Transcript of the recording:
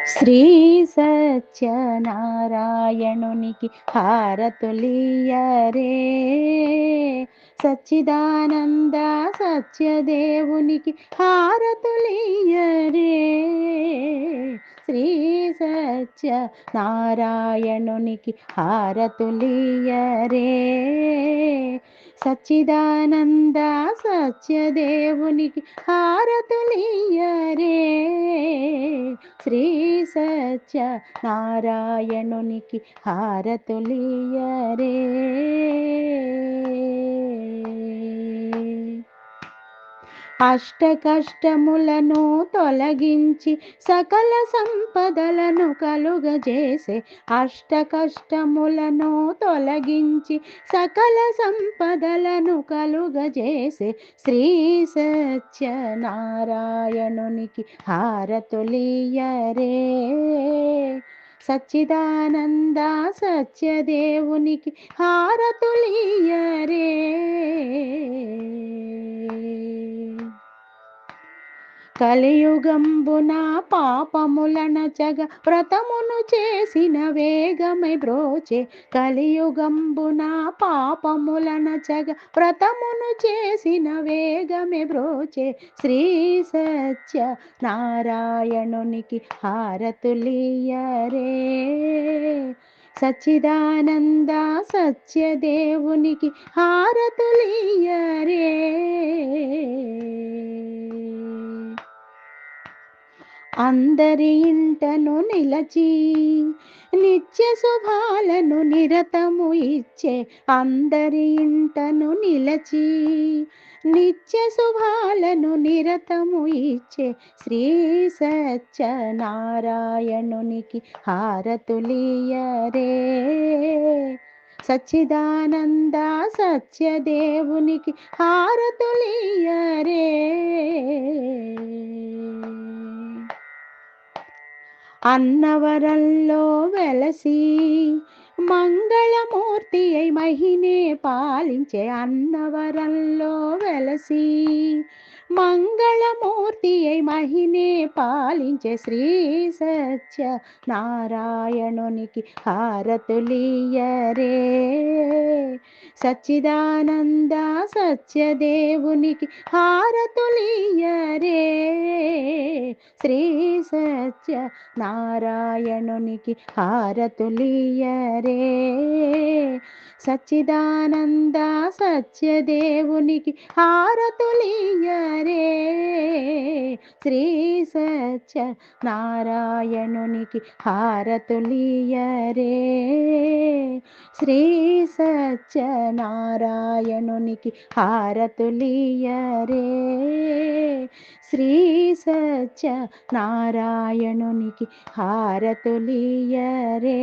శ్రీ సత్యనారాయణునికి హారతులియరే, సచ్చిదానంద సత్యదేవునికి హారతులియరే. శ్రీ సత్యనారాయణునికి హారతులియరే, సచ్చిదానంద సత్యదేవునికి హారతులియరే. శ్రీ సత్య నారాయణునికి హారతులియరే. అష్ట కష్టములను తొలగించి సకల సంపదలను కలుగజేసే, అష్ట కష్టములను తొలగించి సకల సంపదలను కలుగజేసే శ్రీ సత్యనారాయణునికి హారతులియరే, సచ్చిదానంద సత్యదేవునికి హారతులియరే. కలియుగంబున పాపములనచగ వ్రతమును చేసిన వేగమై బ్రోచే, కలియుగంబున పాపములనచగ వ్రతమును చేసిన వేగమే బ్రోచే శ్రీ సత్య నారాయణునికి హారతులియరే, సచ్చిదానంద సత్యదేవునికి హారతులియరే. అందరి ఇంటను నిలచి నిత్య శుభాలను నిరతము ఇచ్చే, అందరి ఇంటను నిలచి నిత్య శుభాలను నిరతము ఇచ్చే శ్రీ సత్యనారాయణునికి హారతులియరే, సచ్చిదానంద సత్యదేవునికి హారతులియరే. అన్నవరంలో వెలసి మంగళమూర్తి అయి మహినే పాలించే, అన్నవరంలో వెలసి మంగళమూర్తి అయి మహినే పాలించే శ్రీ సత్య నారాయణునికి హారతులియరే, సచ్చిదానంద సత్యదేవునికి హారతులియరే. శ్రీ సత్య నారాయణునికి హారతులియరే, సచ్చిదానంద సత్యదేవునికి హారతులియరే. శ్రీ సత్య నారాయణునికి హారతులియరే, శ్రీ సత్య నారాయణునికి హారతులియరే, శ్రీ సత్య నారాయణునికి హారతులియరే.